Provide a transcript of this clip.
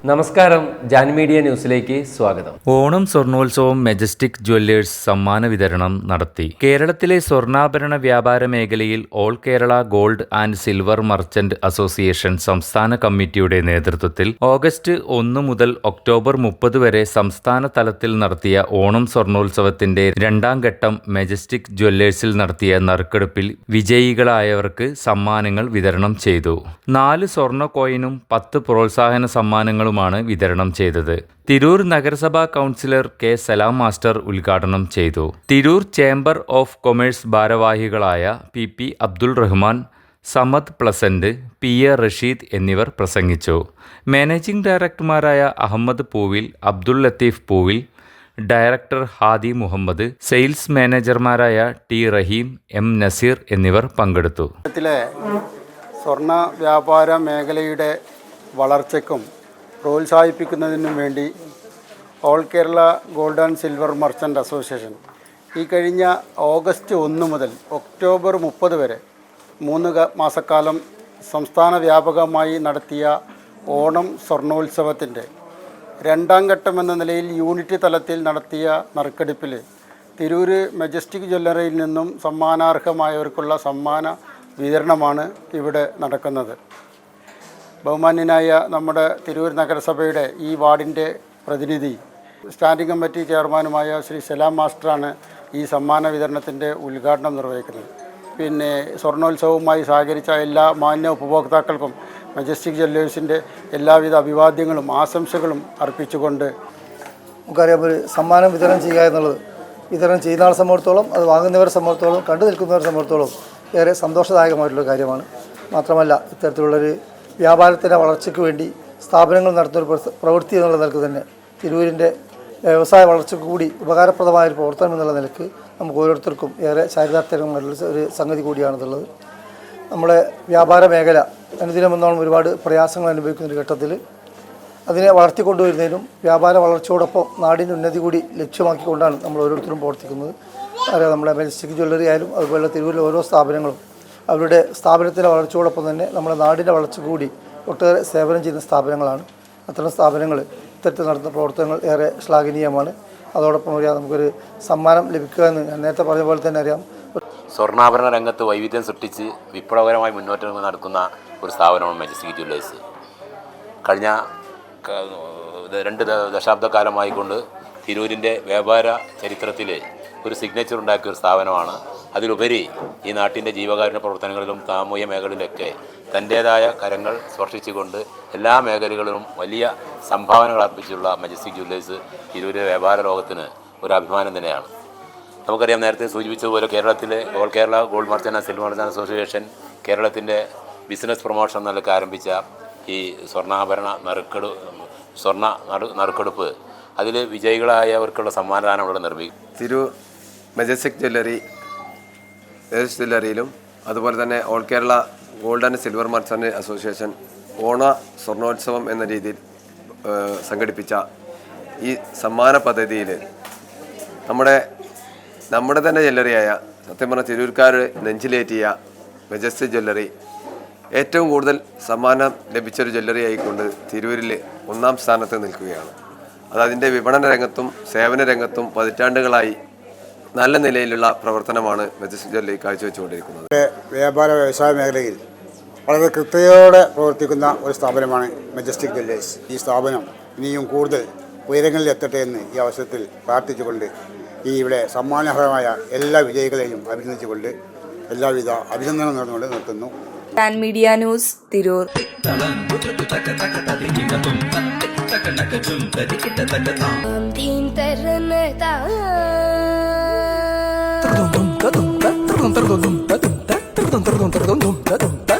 നമസ്കാരം, ജാൻ മീഡിയ ന്യൂസിലേക്ക് സ്വാഗതം. ഓണം സ്വർണോത്സവം മെജസ്റ്റിക് ജ്വല്ലേഴ്സ് സമ്മാന വിതരണം നടത്തി. കേരളത്തിലെ സ്വർണ്ണാഭരണ വ്യാപാര മേഖലയിൽ all Kerala gold and silver merchant association സംസ്ഥാന കമ്മിറ്റിയുടെ നേതൃത്വത്തിൽ ഓഗസ്റ്റ് 1 മുതൽ ഒക്ടോബർ 30 വരെ സംസ്ഥാന തലത്തിൽ നടത്തിയ ഓണം സ്വർണോത്സവത്തിന്റെ രണ്ടാം ഘട്ടം മെജസ്റ്റിക് ജ്വല്ലേഴ്സിൽ നടത്തിയ നറുക്കെടുപ്പിൽ വിജയികളായവർക്ക് സമ്മാനങ്ങൾ വിതരണം ചെയ്തു. 4 സ്വർണ്ണ കോയിനും 10 പ്രോത്സാഹന സമ്മാനങ്ങളും വിതരണം ചെയ്തത്. തിരൂർ നഗരസഭാ കൗൺസിലർ കെ സലാം മാസ്റ്റർ ഉദ്ഘാടനം ചെയ്തു. തിരൂർ ചേംബർ ഓഫ് കൊമേഴ്സ് ഭാരവാഹികളായ P Abdul Rahman, Samad pleasant, A Rasheed എന്നിവർ പ്രസംഗിച്ചു. മാനേജിംഗ് ഡയറക്ടർമാരായ അഹമ്മദ് പൂവിൽ, അബ്ദുൾ ലത്തീഫ് പൂവിൽ, ഡയറക്ടർ ഹാദി മുഹമ്മദ്, സെയിൽസ് മാനേജർമാരായ ടി റഹീം, എം നസീർ എന്നിവർ പങ്കെടുത്തു. സ്വർണ്ണ വ്യാപാര മേഖലയുടെ വളർച്ചയ്ക്കും പ്രോത്സാഹിപ്പിക്കുന്നതിനും വേണ്ടി all Kerala gold and silver merchant association ഈ കഴിഞ്ഞ ഓഗസ്റ്റ് 1 മുതൽ ഒക്ടോബർ 30 വരെ 3 മാസക്കാലം സംസ്ഥാന വ്യാപകമായി നടത്തിയ ഓണം സ്വർണോത്സവത്തിൻ്റെ രണ്ടാം ഘട്ടം എന്ന നിലയിൽ യൂണിറ്റ് തലത്തിൽ നടത്തിയ നറുക്കെടുപ്പിൽ തിരൂർ മെജസ്റ്റിക് ജ്വല്ലറിയിൽ നിന്നും സമ്മാനാർഹമായവർക്കുള്ള സമ്മാന വിതരണമാണ് ഇവിടെ നടക്കുന്നത്. ബഹുമാന്യനായ നമ്മുടെ തിരൂർ നഗരസഭയുടെ ഈ വാർഡിൻ്റെ പ്രതിനിധി, സ്റ്റാൻഡിംഗ് കമ്മിറ്റി ചെയർമാനുമായ ശ്രീ സലാം മാസ്റ്ററാണ് ഈ സമ്മാന വിതരണത്തിൻ്റെ ഉദ്ഘാടനം നിർവഹിക്കുന്നത്. പിന്നെ സ്വർണോത്സവവുമായി സഹകരിച്ച എല്ലാ മാന്യ ഉപഭോക്താക്കൾക്കും മെജസ്റ്റിക് ജ്വല്ലേഴ്സിൻ്റെ എല്ലാവിധ അഭിവാദ്യങ്ങളും ആശംസകളും അർപ്പിച്ചുകൊണ്ട് നമുക്കറിയാം, ഒരു സമ്മാനം വിതരണം ചെയ്യുക എന്നുള്ളത് വിതരണം ചെയ്യുന്ന ആളെ സംബന്ധിച്ചിടത്തോളം, അത് വാങ്ങുന്നവരെ സംബന്ധിച്ചിടത്തോളം, കണ്ടു നിൽക്കുന്നവരെ സംബന്ധിച്ചിടത്തോളം ഏറെ സന്തോഷദായകമായിട്ടുള്ള കാര്യമാണ്. മാത്രമല്ല, ഇത്തരത്തിലുള്ളൊരു വ്യാപാരത്തിൻ്റെ വളർച്ചയ്ക്ക് വേണ്ടി സ്ഥാപനങ്ങൾ നടത്തുന്നൊരു പ്രവൃത്തി എന്നുള്ള നിലക്ക് തന്നെ തിരൂരിൻ്റെ വ്യവസായ വളർച്ചയ്ക്ക് കൂടി ഉപകാരപ്രദമായൊരു പ്രവർത്തനം എന്നുള്ള നിലക്ക് നമുക്ക് ഓരോരുത്തർക്കും ഏറെ ചാരിതാർത്ഥ്യമായിട്ടുള്ള ഒരു സംഗതി കൂടിയാണെന്നുള്ളത്. നമ്മുടെ വ്യാപാര മേഖല അനുദിനമെന്നോളം ഒരുപാട് പ്രയാസങ്ങൾ അനുഭവിക്കുന്നൊരു ഘട്ടത്തിൽ അതിനെ വളർത്തിക്കൊണ്ടുവരുന്നതിനും വ്യാപാര വളർച്ചയോടൊപ്പം നാടിൻ്റെ ഉന്നതി കൂടി ലക്ഷ്യമാക്കിക്കൊണ്ടാണ് നമ്മൾ ഓരോരുത്തരും പ്രവർത്തിക്കുന്നത്. അറിയാം, നമ്മുടെ മെജസ്റ്റിക് ജ്വല്ലറി ആയാലും അതുപോലെ തിരൂരിലെ ഓരോ സ്ഥാപനങ്ങളും അവരുടെ സ്ഥാപനത്തിൻ്റെ വളർച്ചയോടൊപ്പം തന്നെ നമ്മുടെ നാടിൻ്റെ വളർച്ച കൂടി ഒട്ടേറെ സേവനം ചെയ്യുന്ന സ്ഥാപനങ്ങളാണ്. അത്തരം സ്ഥാപനങ്ങൾ ഇത്തരത്തിൽ നടത്തുന്ന പ്രവർത്തനങ്ങൾ ഏറെ ശ്ലാഘനീയമാണ്. അതോടൊപ്പം അറിയാം, നമുക്കൊരു സമ്മാനം ലഭിക്കുക എന്ന് ഞാൻ നേരത്തെ പറഞ്ഞ പോലെ തന്നെ അറിയാം, സ്വർണ്ണാഭരണ രംഗത്ത് വൈവിധ്യം സൃഷ്ടിച്ച് വിപ്ലവകരമായി മുന്നോട്ട് നടക്കുന്ന ഒരു സ്ഥാപനമാണ് മെജസ്റ്റിക് ജ്വല്ലേഴ്സ്. കഴിഞ്ഞ 2 ദശാബ്ദക്കാലമായിക്കൊണ്ട് തിരൂരിൻ്റെ വ്യാപാര ചരിത്രത്തിൽ ഒരു സിഗ്നേച്ചർ ഉണ്ടാക്കിയ ഒരു സ്ഥാപനമാണ്. അതിലുപരി ഈ നാട്ടിൻ്റെ ജീവകാരുണ്യ പ്രവർത്തനങ്ങളിലും സാമൂഹ്യ മേഖലയിലൊക്കെ തൻ്റേതായ കരങ്ങൾ സ്പർശിച്ചുകൊണ്ട് എല്ലാ മേഖലകളിലും വലിയ സംഭാവനകൾ അർപ്പിച്ചുള്ള മെജസ്റ്റിക് ജ്വല്ലേഴ്സ് തിരൂർ വ്യാപാര ലോകത്തിന് ഒരു അഭിമാനം തന്നെയാണ്. നമുക്കറിയാം, നേരത്തെ സൂചിപ്പിച്ചതുപോലെ കേരളത്തിലെ all Kerala gold merchant and silver merchant association കേരളത്തിൻ്റെ ബിസിനസ് പ്രൊമോഷൻ എന്നൊക്കെ ആരംഭിച്ച ഈ സ്വർണ്ണാഭരണ നറുക്കെടുപ്പ് അതിൽ വിജയികളായവർക്കുള്ള സമ്മാനദാനം ഇവിടെ നിർവഹിക്കും. തിരൂർ മെജസ്റ്റിക് ജ്വല്ലറിയിലും അതുപോലെ തന്നെ all Kerala gold and silver merchant association ഓണ സ്വർണോത്സവം എന്ന രീതിയിൽ സംഘടിപ്പിച്ച ഈ സമ്മാന പദ്ധതിയിൽ നമ്മുടെ തന്നെ ജ്വല്ലറിയായ, സത്യം പറഞ്ഞ തിരൂർക്കാർ നെഞ്ചിലേറ്റിയ മെജസ്റ്റിക് ജ്വല്ലറി ഏറ്റവും കൂടുതൽ സമ്മാനം ലഭിച്ചൊരു ജ്വല്ലറി ആയിക്കൊണ്ട് തിരൂരിൽ 1ാം സ്ഥാനത്ത് നിൽക്കുകയാണ്. അതിൻ്റെ വിപണന രംഗത്തും സേവന രംഗത്തും പതിറ്റാണ്ടുകളായി നല്ല നിലയിലുള്ള പ്രവർത്തനമാണ് മെജസ്റ്റിക് ജ്വല്ലറി കാഴ്ചവെച്ചുകൊണ്ടിരിക്കുന്നത്. വ്യാപാര വ്യവസായ മേഖലയിൽ വളരെ കൃത്യതയോടെ പ്രവർത്തിക്കുന്ന ഒരു സ്ഥാപനമാണ് മെജസ്റ്റിക് ജ്വല്ലേഴ്സ്. ഈ സ്ഥാപനം ഇനിയും കൂടുതൽ ഉയരങ്ങളിൽ എത്തട്ടെ എന്ന് ഈ അവസരത്തിൽ പ്രാർത്ഥിച്ചുകൊണ്ട് ഇവിടെ സമ്മാനഹരമായ എല്ലാ വിജയികളെയും അഭിനന്ദിച്ചുകൊണ്ട് എല്ലാവിധ അഭിനന്ദനം നേർന്നുകൊണ്ട് നിർത്തുന്നു. Jan media news, Tirur. Dum dum dum dum dum dum dum dum dum dum dum dum dum dum dum dum